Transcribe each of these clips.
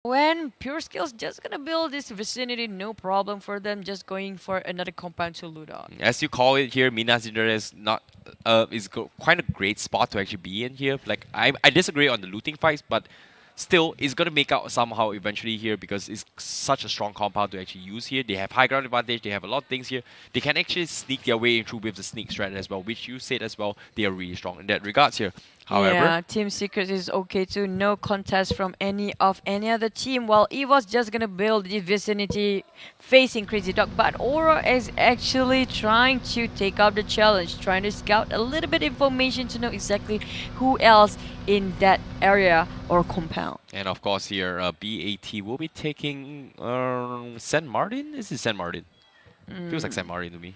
When Pure Skill's just gonna build this vicinity, no problem for them. Just going for another compound to loot on. As you call it here, Minas Gerais is not quite a great spot to actually be in here. Like I disagree on the looting fights, but still it's gonna make out somehow eventually here because it's such a strong compound to actually use here. They have high ground advantage. They have a lot of things here. They can actually sneak their way in through with the sneak strat as well, which you said as well. They are really strong in that regards here. However, Yeah, Team Secret is okay too. No contest from any other team. While Evo's just gonna build the vicinity facing Crazy Dog, but Aura is actually trying to take up the challenge, trying to scout a little bit information to know exactly who else in that area or compound. and of course here, BAT will be taking San Martin. Is it San Martin? Feels like San Martin to me.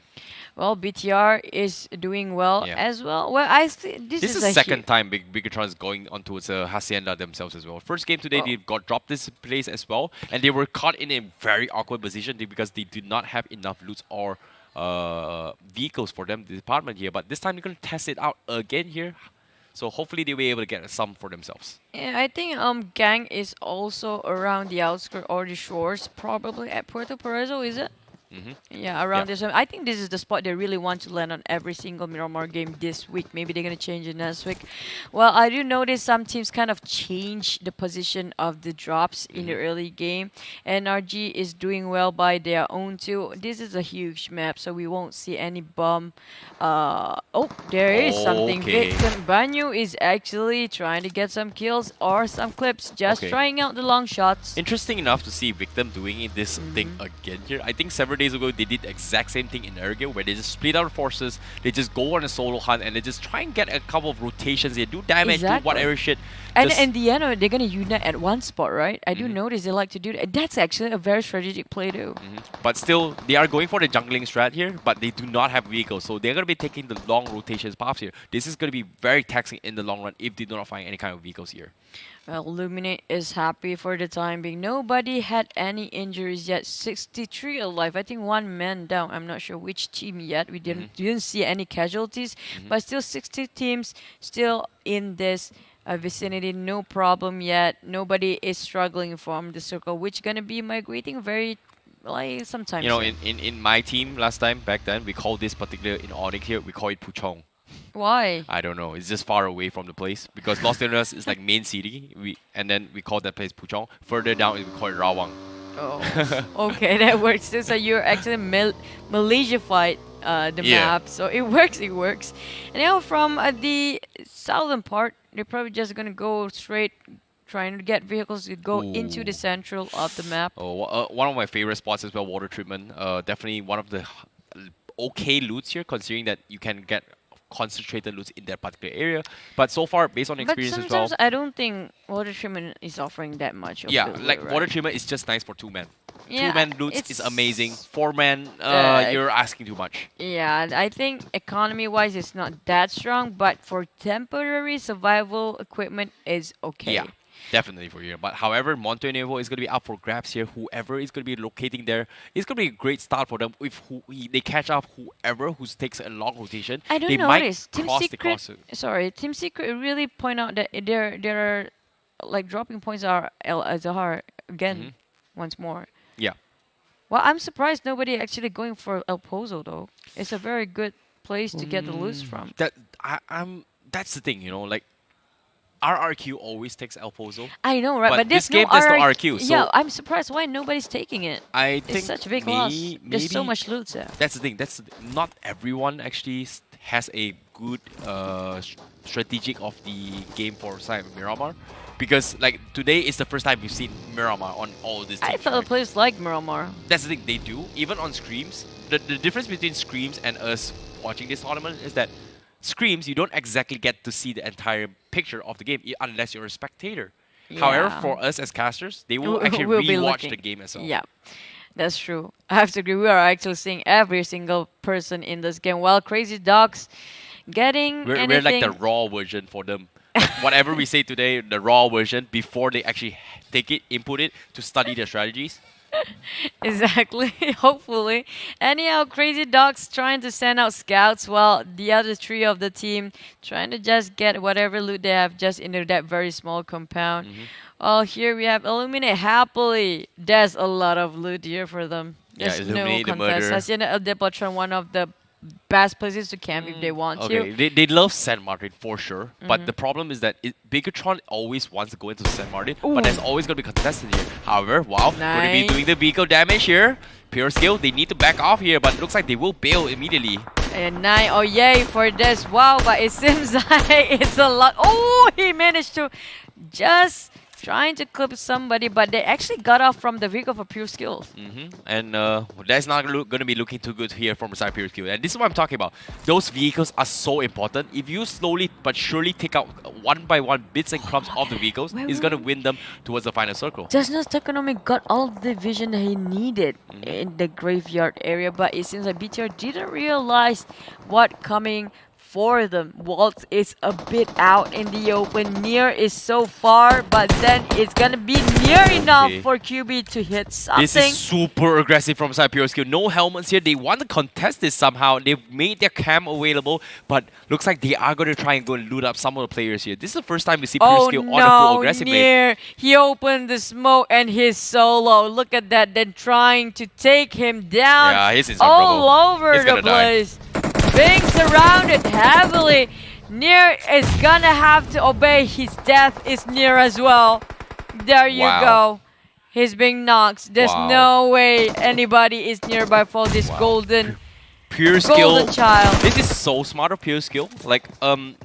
Well, BTR is doing well Yeah. as well. Well, I think this This is is a second time Bigatron is going on towards Hacienda themselves as well. First game today, Oh. they got dropped this place as well, and they were caught in a very awkward position because they did not have enough loots or vehicles for them, the department here. But this time they're going to test it out again here. So hopefully they'll be able to get some for themselves. Yeah, I think Gang is also around the outskirts or the shores, probably at Puerto Paraiso, is it? Hmm. Yeah, around Yeah. this. I think this is the spot they really want to land on every single Miramar game this week. Maybe they're gonna change it next week. Well, I do notice some teams kind of change the position of the drops in the early game. NRG is doing well by their own too. This is a huge map, so we won't see any bomb. Oh, there is something. Okay. Victim Banyu is actually trying to get some kills or some clips, just Okay. trying out the long shots. Interesting enough to see Victim doing this thing again here. I think several days ago they did the exact same thing in Ergil where they just split out forces, they just go on a solo hunt and they just try and get a couple of rotations. They do damage, do Exactly. whatever shit. And Just- in the end, they're gonna unite at one spot, right? I do notice they like to do that. That's actually a very strategic play too. But still, they are going for the jungling strat here, but they do not have vehicles, so they're going to be taking the long rotations paths here. This is going to be very taxing in the long run if they do not find any kind of vehicles here. Well, Luminate is happy for the time being. Nobody had any injuries yet. 63 alive. I think one man down. I'm not sure which team yet. We didn't see any casualties, but still 60 teams still in this vicinity. No problem yet. Nobody is struggling from the circle, which gonna be migrating very like sometimes. You know, in my team last time, back then, we call this particular in Onic here, we call it Puchong. Why? I don't know. It's just far away from the place because Los Angeles is like main city. And then we call that place Puchong. Further down, we call it Rawang. Oh, okay, that works too. So you're actually Malaysified the Yeah. map, so it works. It works. And now from the southern part, they're probably just gonna go straight, trying to get vehicles to go into the Ooh. central of the map. Oh, one of my favorite spots as well, water treatment. Definitely one of the okay loots here, considering that you can get concentrated loots in that particular area. But so far, based on But experience as well, sometimes I don't think water treatment is offering that much. Of yeah, the like loot, water right? treatment is just nice for 2 men. Yeah, 2 man loots is it's- amazing. 4 man, Uh, you're asking too much. Yeah, I think economy-wise it's not that strong, but for temporary survival equipment is okay. Yeah, definitely for you. But however, Monte Nuevo is going to be up for grabs here. Whoever is going to be locating there, it's going to be a great start for them. If they catch up whoever who takes a long rotation, I don't they notice. might Team cross the Secret. cross. Sorry, Team Secret really point out that there are like dropping points are El Azhar again once more. Yeah. Well, I'm surprised nobody actually going for El Pozo though. It's a very good place to get the loose from. I'm. That's the thing, you know, like RRQ always takes El Pozo. I know, right? But But this there's game, no there's no RR RQ, Yeah, so- I'm surprised why nobody's taking it. I think It's such a big loss. There's so maybe- much loot there. That's the thing. Not everyone actually has a good strategic of the game for side of Miramar, because like today is the first time we've seen Miramar on all these I teams. felt a right? place like Miramar. That's the thing, they do even on Screams. The difference between Screams and us watching this tournament is that Screams you don't exactly get to see the entire picture of the game unless you're a spectator. However, Yeah. for us as casters, they will We'll actually be rewatch looking. the game as well. Yeah, that's true. I have to agree. We are actually seeing every single person in this game. While Crazy Dogs getting We're anything. like the raw version for them. Like, whatever we say today, the raw version before they actually take it, input it to study their strategies. Exactly. Hopefully. Anyhow, Crazy Dogs trying to send out scouts while the other three of the team trying to just get whatever loot they have just into that very small compound. Well, here we have Illuminate happily. There's a lot of loot here for them. Yeah, There's no Illuminate the contest. murder. Hacienda El Depotron, one of the best places to camp if they want Okay, to. they love San Martin for sure, but the problem is that Bigatron always wants to go into San Martin, but there's Ooh. always going to be contested here. However, wow, going to be Nice. doing the vehicle damage here. Pure skill, they need to back off here, but it looks like they will bail immediately. And 9, oh yay for this. Wow, but it seems like it's a lot. Oh, he managed to just trying to clip somebody, but they actually got off from the vehicle for pure skills. And that's not going to be looking too good here from side pure skill. And this is what I'm talking about. Those vehicles are so important. If you slowly but surely take out one by one bits and crumbs of the vehicles, Wait, it's going to win them towards the final circle. Just now, Tekonomic got all the vision that he needed in the graveyard area, but it seems like BTR didn't realize what coming for them. Waltz is a bit out in the open. Near is so far, but then it's gonna be near enough for QB to hit something. This is super aggressive from side pure skill. No helmets here. They want to contest this somehow. They've made their cam available, but looks like they are going to try and go and loot up some of the players here. This is the first time we see pure skill on a full aggressive lane. Near. He opened the smoke and he's solo. Look at that. Then trying to take him down. Yeah, he's in some all trouble. over He's the gonna die. place. Being surrounded heavily. Near is gonna have to obey. His death is near as well. There you go. He's being knocked. There's no way anybody is nearby for this golden Pure skill. golden child. This is so smart of pure skill. Like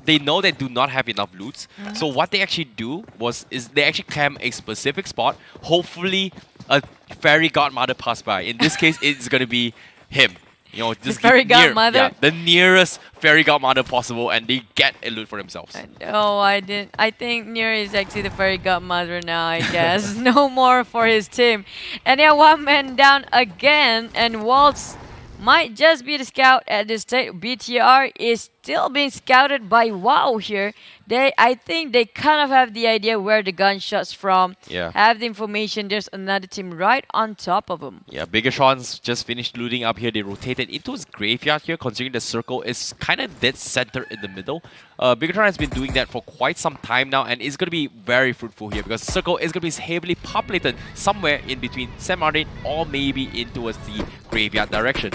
they know they do not have enough loots. So what they actually do is they actually cam a specific spot. Hopefully a fairy godmother pass by. In this case, it's gonna be him. You know, just fairy near, godmother? yeah, the nearest fairy godmother possible, and they get a loot for themselves. No, I didn't. I think Near is actually the fairy godmother now, I guess. No more for his team. And yeah, one man down again, and Waltz might just be the scout at this stage. BTR is still being scouted by WoW here. I think they kind of have the idea where the gunshots from. Yeah. Have the information. There's another team right on top of them. Yeah, Bigatron's just finished looting up here. They rotated into his graveyard here, considering the circle is kind of dead center in the middle. Bigatron has been doing that for quite some time now, and it's going to be very fruitful here because the circle is going to be heavily populated somewhere in between San Martin or maybe in towards the graveyard direction.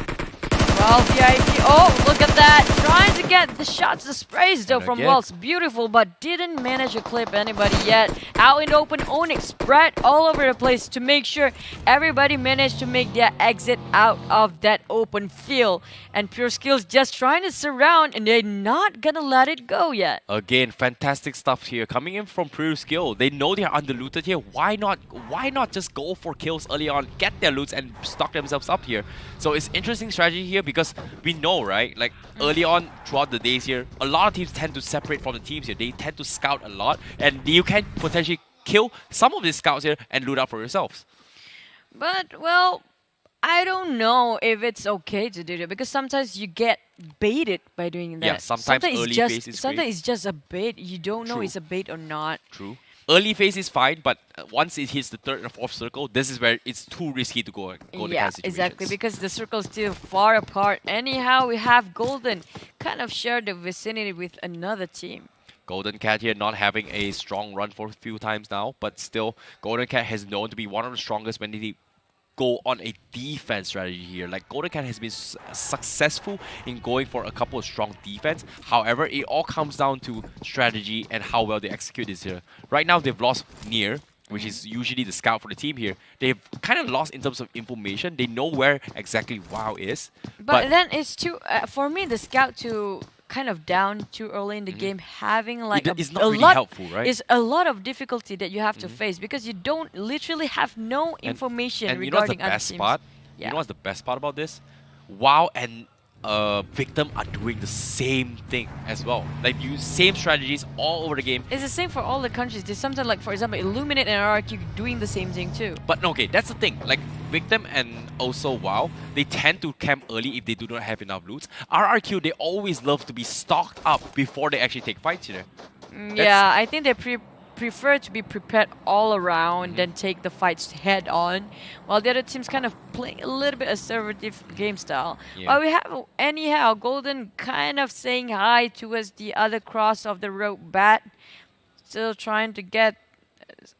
Well, VIP. Oh, look at that. Trying to get the shots, the sprays though from Waltz. Beautiful, but didn't manage to clip anybody yet. Out in the open, Onic spread all over the place to make sure everybody managed to make their exit out of that open field. And Pure Skills just trying to surround, and they're not gonna let it go yet. Again, fantastic stuff here coming in from Pure Skill. They know they're underlooted here. Why not just go for kills early on, get their loots and stock themselves up here? So it's interesting strategy here because we know, right? Like early on throughout the days here, a lot of teams tend to separate from the teams here. They tend to scout a lot, and you can potentially kill some of these scouts here and loot up for yourselves. But, well, I don't know if it's okay to do that because sometimes you get baited by doing that. Yeah, sometimes early it's just, phase is sometimes great. it's just a bait. You don't know True. it's a bait or not. True. Early phase is fine, but once it hits the third and fourth circle, this is where it's too risky to go to Yeah, kind of situations. exactly, because the circle's still far apart. Anyhow, we have Golden kind of share the vicinity with another team. Golden Cat here not having a strong run for a few times now, but still, Golden Cat has known to be one of the strongest when they go on a defense strategy here. Like Golden Cat has been successful in going for a couple of strong defense. However, it all comes down to strategy and how well they execute this here. Right now, they've lost Near, which is usually the scout for the team here. They've kind of lost in terms of information. They know where exactly WoW is. But then it's too, for me, the scout to kind of down too early in the game, having like it's not a really lot, helpful, right? It's a lot of difficulty that you have to face because you don't literally have no information and you know what's the regarding other best teams. part? Yeah. You know what's the best part about this? WoW and Victim are doing the same thing as well. Like use same strategies all over the game. It's the same for all the countries. There's something like, for example, Illuminate and RRQ doing the same thing too. But no, okay, that's the thing. Like Victim and also WoW, they tend to camp early if they do not have enough loots. RRQ, they always love to be stocked up before they actually take fights, you know. Yeah, I think they prefer to be prepared all around than take the fights head on, while the other teams kind of play a little bit assertive game style. Yeah. But we have, anyhow, Golden kind of saying hi towards the other cross of the road bat, still trying to get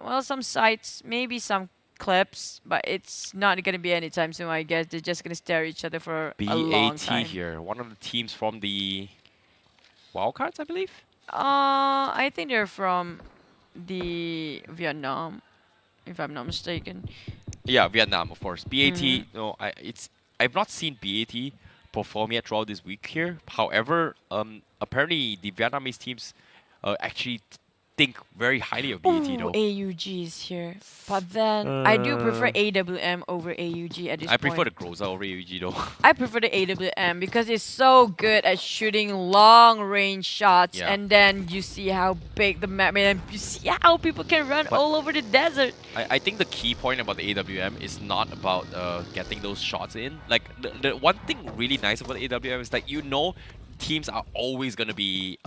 well, some sites, maybe some clips, but it's not gonna be anytime soon. I guess they're just gonna stare at each other for a long BAT time. here, one of the teams from the wildcards, I believe. I think they're from the Vietnam, if I'm not mistaken. Yeah, Vietnam, of course. BAT, Mhm. no, I've not seen BAT perform yet throughout this week here. However, apparently the Vietnamese teams actually think very highly of BAT Ooh, though. AUG is here. But then I do prefer AWM over AUG at this I point. prefer the Groza over AUG though. I prefer the AWM because it's so good at shooting long range shots, Yeah. and then you see how big the map is, and you see how people can run But- all over the desert. I think the key point about the AWM is not about getting those shots in. Like the one thing really nice about the AWM is that teams are always gonna be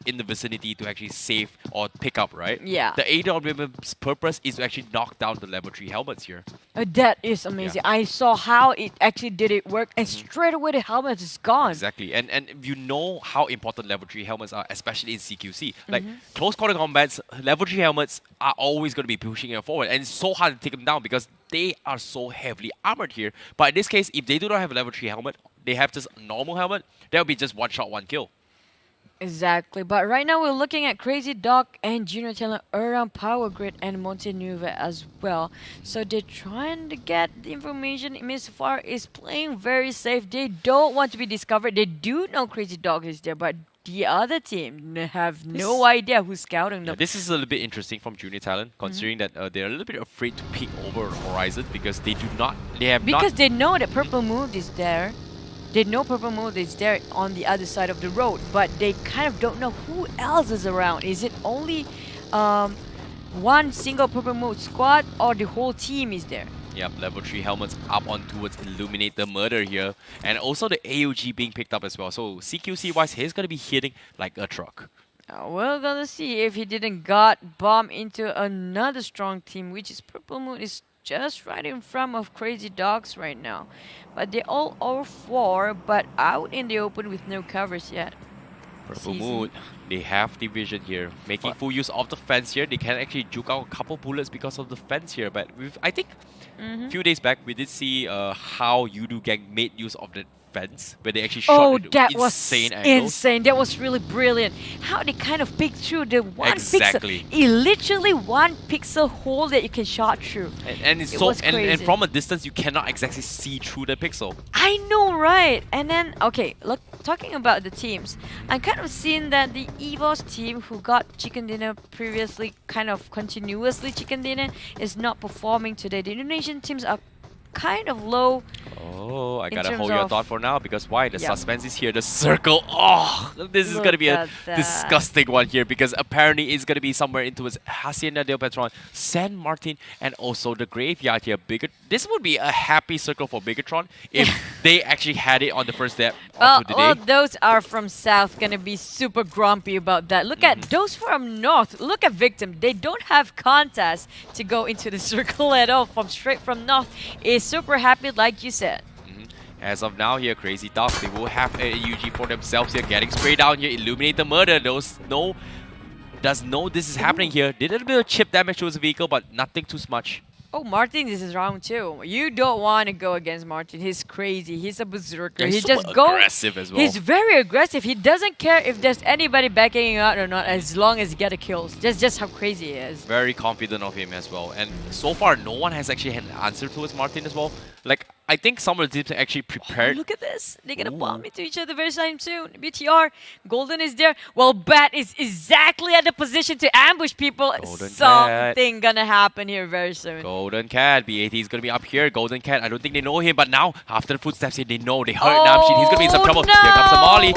in the vicinity to actually save or pick up, right? Yeah. The AWM's purpose is to actually knock down the level 3 helmets here. That is amazing. I saw how it actually did it work, and straight away the helmet is gone. Exactly, and you know how important level 3 helmets are, especially in CQC. Like close quarter combats, level 3 helmets are always going to be pushing it forward, and it's so hard to take them down because they are so heavily armored here. But in this case, if they do not have a level 3 helmet, they have just a normal helmet, that'll be just one shot, one kill. Exactly, but right now we're looking at Crazy Dog and Junior Talent around Power Grid and Montenuva as well. So they're trying to get the information. Miss Far is playing very safe. They don't want to be discovered. They do know Crazy Dog is there, but the other team have no idea who's scouting Yeah, them. this is a little bit interesting from Junior Talent, considering that they're a little bit afraid to peek over the horizon because they have Because not. they know that Purple Moon is there. They know Purple Moon is there on the other side of the road, but they kind of don't know who else is around. Is it only one single Purple Moon squad, or the whole team is there? Yep, level 3 helmets up on towards Illuminate the Murder here. And also the AUG being picked up as well. So CQC wise, he's going to be hitting like a truck. We're gonna see if he didn't got bombed into another strong team, which is Purple Moon is just right in front of Crazy Dogs right now. But they're all over 4, but out in the open with no covers yet. Purple Season. Moon, they have the vision here. Making full use of the fence here. They can actually juke out a couple bullets because of the fence here. But I think a few days back, we did see how Yudu Gang made use of the fence, where they actually shot Oh, with that was insane angles. insane. That was really brilliant. How they kind of picked through the one Exactly. pixel. Literally 1 pixel hole that you can shot through. And it's It so was and crazy. from a distance you cannot exactly see through the pixel. I know, right? And then, okay, look, talking about the teams, I'm kind of seeing that the EVOS team who got Chicken Dinner previously, kind of continuously Chicken Dinner, is not performing today. The Indonesian teams are kind of low. Oh, I In gotta terms hold your of- thought for now because why? The Yeah. suspense is here. The circle. Oh, this is gonna Look be a at that. disgusting one here because apparently it's gonna be somewhere into his Hacienda del Petron, San Martin, and also the graveyard here. This would be a happy circle for Bigatron if they actually had it on the first step of the day. Well, those are from South gonna be super grumpy about that. Look at those from North. Look at Victim. They don't have contest to go into the circle at all. From straight from North is super happy, like you said. As of now here, Crazy Dogs, they will have a UG for themselves here, getting sprayed down here, Illuminate the Murder. Does know this is happening here. Did a little bit of chip damage to his vehicle, but nothing too much. Oh, Martin, this is round 2. You don't want to go against Martin. He's crazy. He's a berserker. Yeah, He he's just super go. aggressive as well. He's very aggressive. He doesn't care if there's anybody backing him out or not, as long as he get the kills. That's just how crazy he is. Very confident of him as well. And so far, no one has actually had an answer towards Martin as well. Like, I think some of the teams are actually prepared. Look at this. They're gonna Ooh. bump into each other very soon. BTR, Golden is there. Well, Bat is exactly at the position to ambush people. Golden Something gonna happen here very soon. Golden Cat, BAT is going to be up here. Golden Cat, I don't think they know him, but now, after the footsteps here, they know. They heard Oh, Namshin. He's going to be in some trouble. no. Here comes the Molly.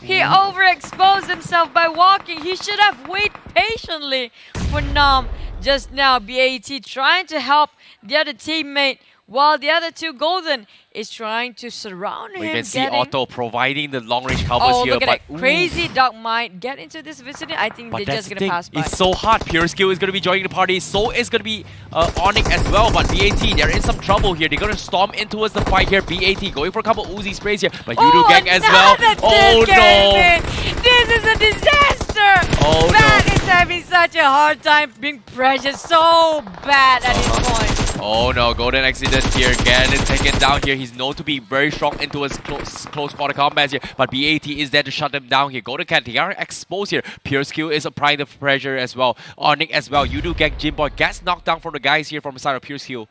He overexposed himself by walking. He should have waited patiently for Nam. Just now, BAT trying to help the other teammate, while the other two Golden is trying to surround him. We can see getting- Otto providing the long-range covers Oh, here, look at but that. Crazy Dog might get into this vicinity. I think But they're that's just the gonna thing, pass by. it's so hard. Pure Skill is going to be joining the party. So is going to be Onic as well. But BAT, they're in some trouble here. They're going to storm in towards the fight here. BAT going for a couple Uzi sprays here. But Yudu Gang as well. another Oh death no! game. This is a disaster. Mr. Oh Bat no. is having such a hard time being pressured so bad at this point. Oh no, golden accident here. Again is taken down here. He's known to be very strong into his close quarter combats here. But BAT is there to shut them down here. Golden Cat, they are exposed here. Pure skill is applying the pressure as well. Onic as well. You do get Jimboy gets knocked down from the guys here from the side of Pure skill.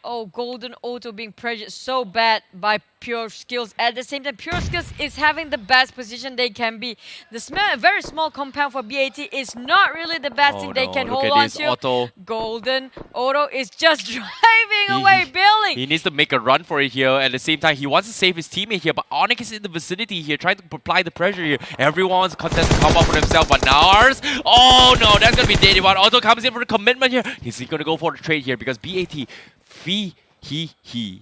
Oh, Golden Auto being pressured so bad by Pure Skills. At the same time, Pure Skills is having the best position they can be. The very small compound for BAT is not really the best thing they can look hold at on this to. Auto. Golden Auto is just driving away, Billing. He needs to make a run for it here. At the same time, he wants to save his teammate here, but Onic is in the vicinity here, trying to apply the pressure here. Everyone's content to come up for himself, but now ours. Oh no, that's gonna be Daddy One. Auto comes in for the commitment here. He's gonna go for the trade here because BAT he.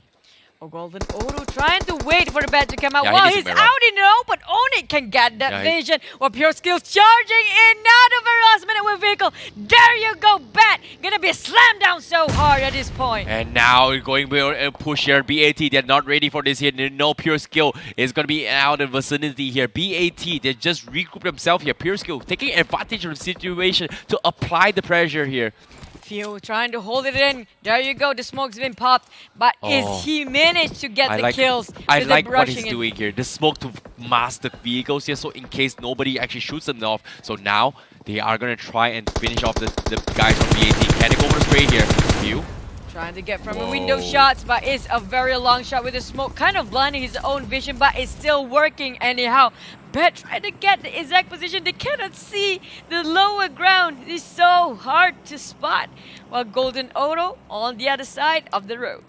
Oh, Golden Auto trying to wait for the bat to come out. Yeah, While he needs he's to make a out in the open, Onic can get that Yeah, vision. While Pure Skills charging in now the very last minute with vehicle. There you go, Bat. Gonna be slammed down so hard at this point. And now going for a push here. BAT, they're not ready for this here. No Pure skill is gonna be out of the vicinity here. BAT, they just regroup themselves here. Pure skill taking advantage of the situation to apply the pressure here. Few trying to hold it in. There you go. The smoke's been popped. But is he managed to get the kills? I with like the what he's rushing in? doing here. The smoke to mask the vehicles here, so in case nobody actually shoots them off. So now they are gonna try and finish off the guys from BAT. Can they go for the spray here? Few. Trying to get from a window shots, but it's a very long shot with the smoke. Kind of blinding his own vision, but it's still working anyhow. Bet trying to get the exact position. They cannot see the lower ground. It's so hard to spot. While Golden Auto on the other side of the road.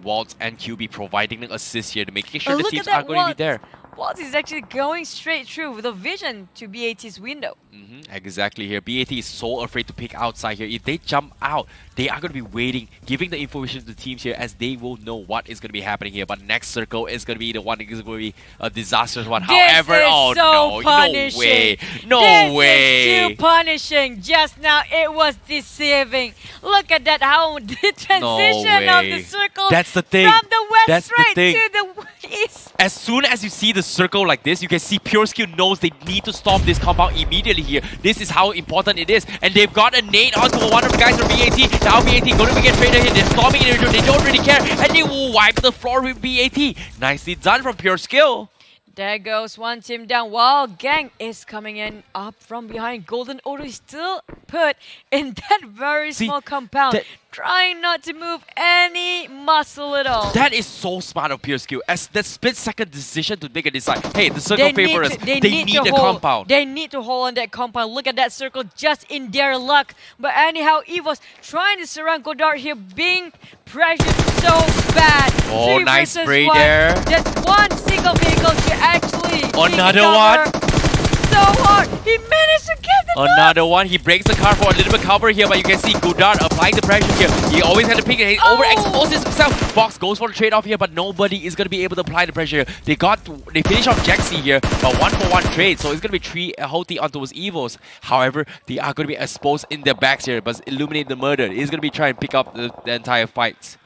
Waltz and QB providing an assist here to making sure the Look teams at that are going to be there. Waltz is actually going straight through with a vision to BAT's window. Exactly here. BAT is so afraid to pick outside here. If they jump out, they are going to be waiting, giving the information to the teams here as they will know what is going to be happening here. But next circle is going to be the one that is going to be a disastrous one. However, oh no, punishing. no way. No this way. Is too punishing. Just now it was deceiving. Look at that, how the transition of the circle That's the thing. from the west That's the straight thing. to the east. As soon as you see the circle like this, you can see Pure Skill knows they need to stop this compound immediately here. This is how important it is. And they've got a nade onto one of the guys from BAT. Now BAT going to get traded here. They're storming into it. They don't really care. And they will wipe the floor with BAT. Nicely done from Pure Skill. There goes one team down while Gang is coming in up from behind. Golden Auto is still put in that very small compound, trying not to move any muscle at all. That is so smart of Pure Skill. As the split-second decision to make a decide. Hey, the circle favors us. They need the compound. They need to hold on that compound. Look at that circle just in their luck. But anyhow, EVOS trying to surround Godard here, being pressured so bad. Oh, 3 nice versus spray 1. there. Just one single vehicle to actually Another one. So hard. He managed to get the Another one. He breaks the car for a little bit cover here, but you can see Godard applying the pressure here. He always had to pick it. He overexposes himself. Fox goes for the trade-off here, but nobody is going to be able to apply the pressure here. They finish off Jaxi here, but 1-for-1 trade, so it's going to be 3 Hoti onto his Evos. However, they are going to be exposed in their backs here, but Illuminate the Murder is going to be trying to pick up the entire fight.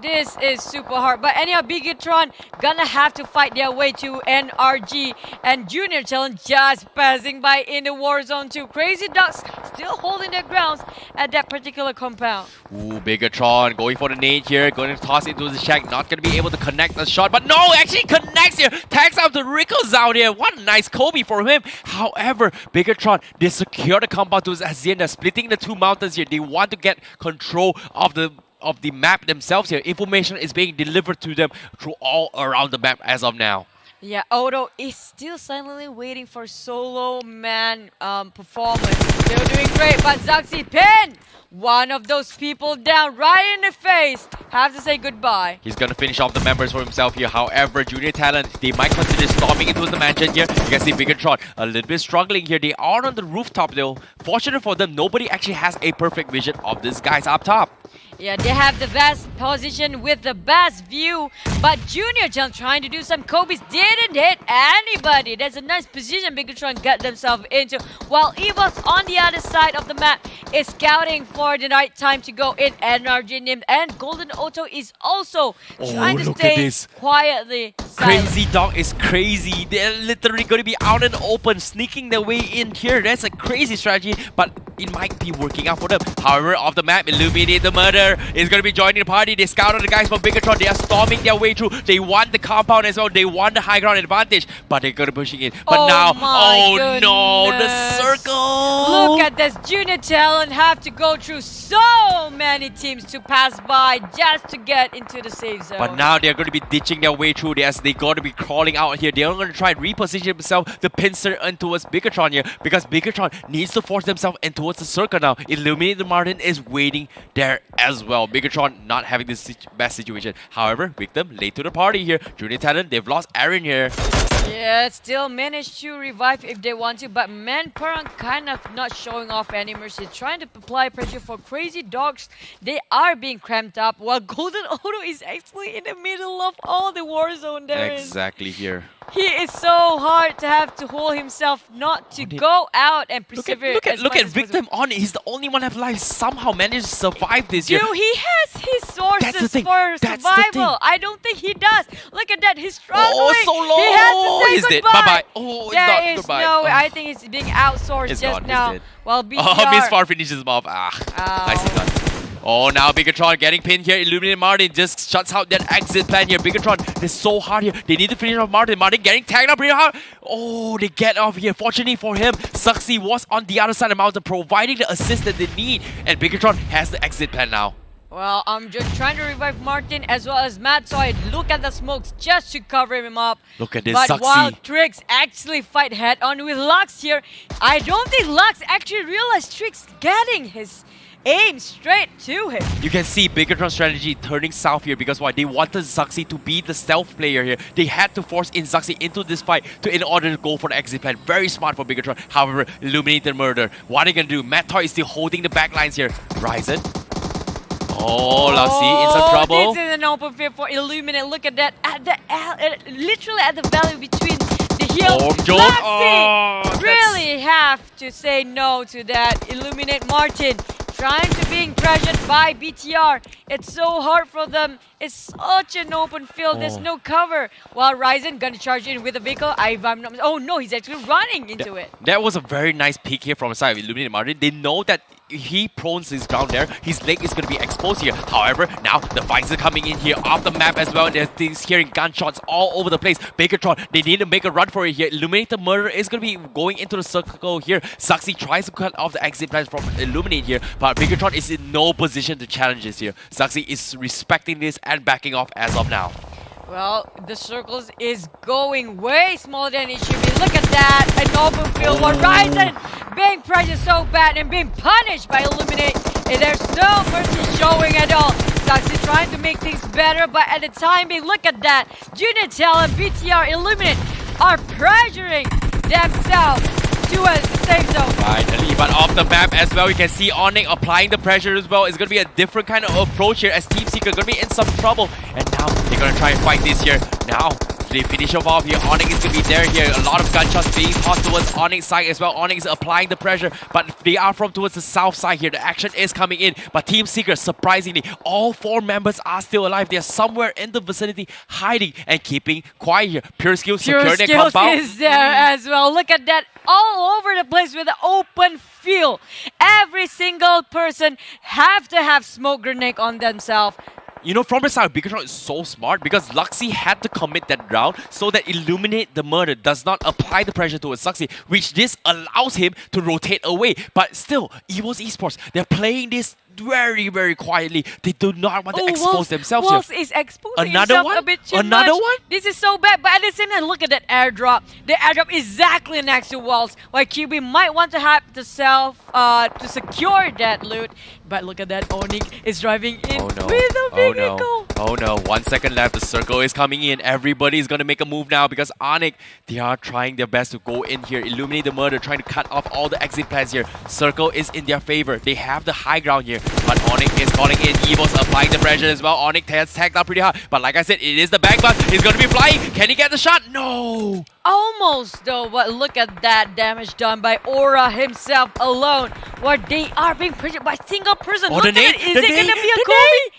This is super hard. But anyhow, Bigatron gonna have to fight their way to NRG. And Junior Challenge just passing by in the war zone too. Crazy Ducks still holding their grounds at that particular compound. Ooh, Bigatron going for the nade here. Going to toss into the shack. Not going to be able to connect the shot. But no, actually connects here. Tags out the Rickles out here. What a nice Kobe for him. However, Bigatron, they secure the compound to his Hacienda. Splitting the 2 mountains here. They want to get control of the map themselves here. Information is being delivered to them through all around the map as of now. Yeah, Odo is still silently waiting for solo man performance. Still doing great, but Zaxi Pin, one of those people down right in the face. Have to say goodbye. He's gonna finish off the members for himself here. However, Junior Talent, they might consider storming into the mansion here. You can see Bigatron a little bit struggling here. They are on the rooftop though. Fortunate for them, nobody actually has a perfect vision of these guys up top. Yeah, they have the best position with the best view, but Junior John trying to do some Kobe's didn't hit anybody. That's a nice position Bigatron got themselves into, while Evo's on the other side of the map is scouting for the right time to go in. NRG Nim and Golden Auto is also trying to look at stay this. quietly silent. Crazy Dog is crazy. They're literally going to be out in the open, sneaking their way in here. That's a crazy strategy, but it might be working out for them. However, off the map, Illuminate the Murder is going to be joining the party. They scouted the guys from Bigatron. They are storming their way through. They want the compound as well. They want the high ground advantage, but they're going to be pushing in. But now, oh no, the circle! Look at this. Junior Talent have to go through so many teams to pass by just to get into the safe zone. But now they're going to be ditching their way through this. They got to be crawling out here. They're going to try and reposition themselves, the pincer in towards Bigatron here, because Bigatron needs to force themselves in towards the circle now. Illuminate the Martin is waiting there as well. Bigatron not having this best situation. However, Victim late to the party here. Junior Talent, they've lost Aaron here. Yeah, still managed to revive if they want to, but Manparang kind of not showing off any mercy. Trying to apply pressure for Crazy Dogs. They are being cramped up, while Golden Auto is actually in the middle of all the war zone there is. Exactly here. He is so hard to have to hold himself not to go out and persevere. Look at Victim on it. He's the only one have life. Somehow managed to survive this year. Dude, he has his sources thing. for That's the survival. thing. I don't think he does. Look at that. He's struggling. Oh, so low. He has to say He's dead. goodbye. Bye-bye. Oh, it's not There is goodbye. no way. Oh. I think it's being outsourced It's just gone. He's now. dead. While BTR... Oh, Miss Far finishes him off. Nicely done. Oh, now Bigatron getting pinned here. Illuminate Martin just shuts out that exit plan here. Bigatron, they're so hard here. They need to finish off Martin. Martin getting tagged up really hard. Oh, they get off here. Fortunately for him, Suxy was on the other side of the mountain, providing the assist that they need. And Bigatron has the exit plan now. Well, I'm just trying to revive Martin as well as Matt, so I look at the smokes just to cover him up. Look at this, But Suxy. while Trix actually fight head on with Lux here, I don't think Lux actually realized Trix getting his aim straight to him. You can see Bigatron's strategy turning south here because why? They wanted Zuxi to be the stealth player here. They had to force in Zuxi into this fight in order to go for the exit plan. Very smart for Bigatron. However, Illuminated Murder. What are they gonna do? Matt Toy is still holding the back lines here. Ryzen. Oh, Luxy in some trouble. This is an open field for Illuminate. Look at that. At the literally at the valley between the hill. Jones. Luxy really have to say no to that. Illuminate Martin. Trying to being pressured by BTR. It's so hard for them. It's such an open field. There's no cover. While Ryzen gonna charge in with a vehicle. Oh no, he's actually running into it. That was a very nice peek here from the side of Illuminated Martin. They know that if he prones his ground there, his leg is going to be exposed here. However, now the fights are coming in here off the map as well. There's things hearing gunshots all over the place. Bigatron, they need to make a run for it here. Illuminated Murder is going to be going into the circle here. Suxy tries to cut off the exit plans from Illuminate here, but Bigatron is in no position to challenge this here. Suxy is respecting this and backing off as of now. Well, the circles is going way smaller than it should be. Look at that, an open field. Ryzen being pressured so bad and being punished by Illuminate. And there's no mercy showing at all. Suxy trying to make things better, but at the time being, look at that. Junior Talent, BTR, Illuminate are pressuring themselves towards the safe zone. Finally, but off the map as well, you can see Onic applying the pressure as well. It's going to be a different kind of approach here as Team Seeker going to be in some trouble. And now they're going to try and fight this here. Now, they finish off here. Onic is going to be there here. A lot of gunshots being tossed towards Onic's side as well. Onic is applying the pressure, but they are from towards the south side here. The action is coming in, but Team Seeker, surprisingly, all 4 members are still alive. They're somewhere in the vicinity, hiding and keeping quiet here. Pure Skills securing their compound. Is there as well. Look at that, all over the place with the open field. Every single person have to have smoke grenade on themselves. You know, from the side, Bigatron is so smart because Luxy had to commit that round so that Illuminate the Murder does not apply the pressure towards Luxy, which this allows him to rotate away. But still, EVO's Esports, they're playing this very, very quietly. They do not want to expose themselves Wolf here. is exposing Another himself one? a bit too Another much. one? This is so bad, but at the same time, look at that airdrop. The airdrop is exactly next to Walls. While Kiwi might want to have to secure that loot. But look at that, Onic is driving in with a vehicle. Oh no, 1 second left. The circle is coming in. Everybody's gonna make a move now because Onic, they are trying their best to go in here, illuminate the murder, trying to cut off all the exit plans here. Circle is in their favor. They have the high ground here, but Onic is calling in. Evo's applying the pressure as well. Onic has tagged out pretty hard, but like I said, it is the back bus. He's gonna be flying. Can he get the shot? No! Almost though, but look at that damage done by Aura himself alone. Where they are being pressured by single person. Oh, Look the at nade, it. Is the it nade, gonna be a the Kobe?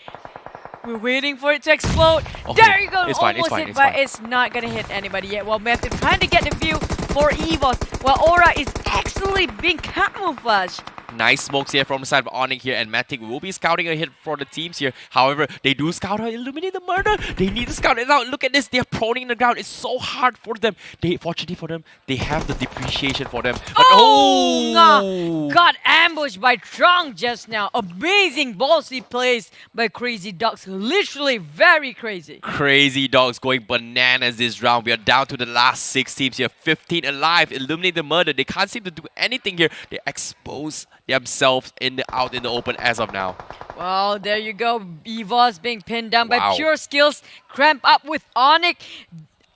We're waiting for it to explode. Okay, There you go. it's fine, it's Almost fine, hit, it's but fine. it's not gonna hit anybody yet. Well, Matthew trying to get the view for Evos, while Aura is actually being camouflaged. Nice smokes here from the side of Onic here, and Matic will be scouting a hit for the teams here. However, they do scout out, illuminate the murder. They need to scout it out. Look at this, they're proning the ground. It's so hard for them. Fortunately for them, they have the depreciation for them. But Nah. Got ambushed by Trong just now. Amazing ballsy plays by Crazy Dogs. Literally very crazy. Crazy Dogs going bananas this round. We are down to the last 6 teams here. 15 alive. Illuminate the murder. They can't seem to do anything here. They expose themselves out in the open as of now. Well, there you go. Evos being pinned down by Wow. pure skills. Cramp up with Onic.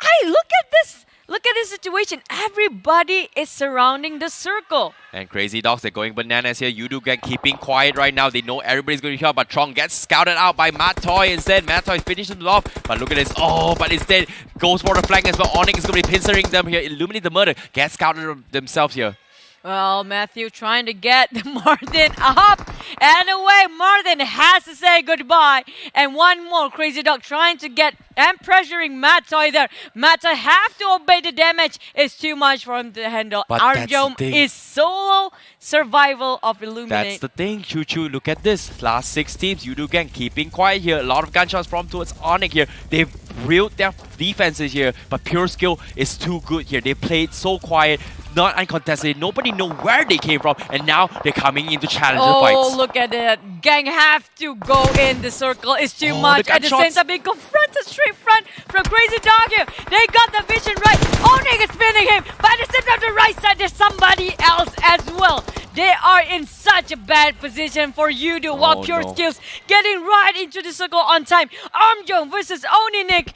Hey, look at this. Look at this situation. Everybody is surrounding the circle. And Crazy Dogs, they're going bananas here. Yudu get keeping quiet right now. They know everybody's going to hear, but Trong gets scouted out by Matoy instead. Matoy finishes him off, but look at this. Oh, but instead goes for the flank as well. Onic is going to be pincering them here. Illuminate the murder. Get scouted themselves here. Well, Matthew trying to get Martin up and away. Martin has to say goodbye. And one more Crazy Dog trying to get and pressuring Matoy there. Matoy have to obey the damage. It's too much for him to handle. But that's the Arjom thing. is solo survival of Illuminate. That's the thing, Choo Choo. Look at this. Last 6 teams, Yudu Gang keeping quiet here. A lot of gunshots from towards Onic here. They've reeled their defenses here, but pure skill is too good here. They played so quiet, not uncontested. Nobody know where they came from, and now they're coming into challenger fights. Oh, look at that. Gang have to go in the circle. It's too Oh, much. the At the same gunshots. time, being confronted straight front from Crazy Dog here. They got the vision right. Onic is spinning him. But at the same time, the right side, there's somebody else as well. They are in such a bad position for Yudu, while Oh, Pure no. Skills getting right into the circle on time. Armjong versus Oninik.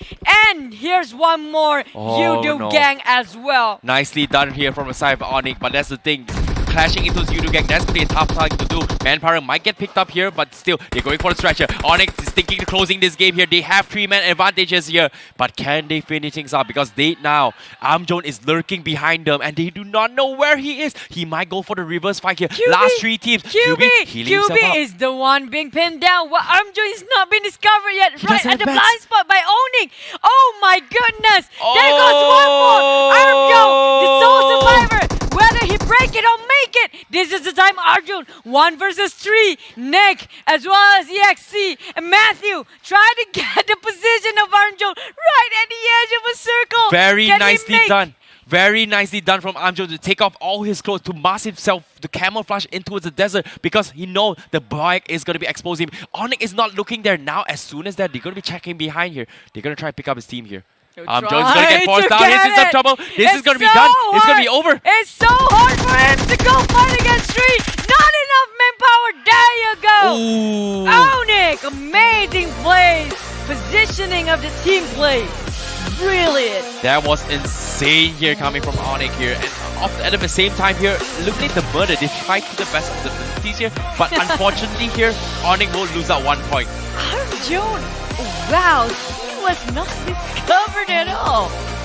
And here's one more Oh, Yudu no. gang as well. Nicely done here from the side of Onic, but that's the thing. Clashing into his Yudu Gang, that's going to be a tough thing to do. Manpower might get picked up here, but still, they're going for the stretcher. Onyx is thinking of closing this game here. They have 3-man advantages here, but can they finish things up? Because they now, Amjon is lurking behind them, and they do not know where he is. He might go for the reverse fight here. QB, Last 3 teams. QB healing himself up. is the one being pinned down. Well, Armjo is not been discovered yet. He Right doesn't at the have bats. blind spot by Onic. Oh my goodness. There goes one more. Armjo, the sole survivor. Whether he break it or make it. This is the time Arjun. 1 versus 3. Nick as well as EXC and Matthew trying to get the position of Arjun right at the edge of a circle. Very Can he nicely make- done. Very nicely done from Amjo to take off all his clothes, to mask himself, to camouflage into the desert, because he know the bike is going to be exposing him. Onic is not looking there now. As soon as that, they're going to be checking behind here. They're going to try and pick up his team here. Jones going to get forced down. He's in some trouble. This is going to be done. It's going to be over. It's so hard for him to go fight against 3. Not enough manpower. There you go. Ooh. Onic, amazing plays. Positioning of the team play. Brilliant. That was insane here coming from Onic here. And at the same time here, looking at the murder, they tried to the best of the abilities here. But unfortunately here, Onic will lose at 1 point. Arjun, wow, he was not discovered at all.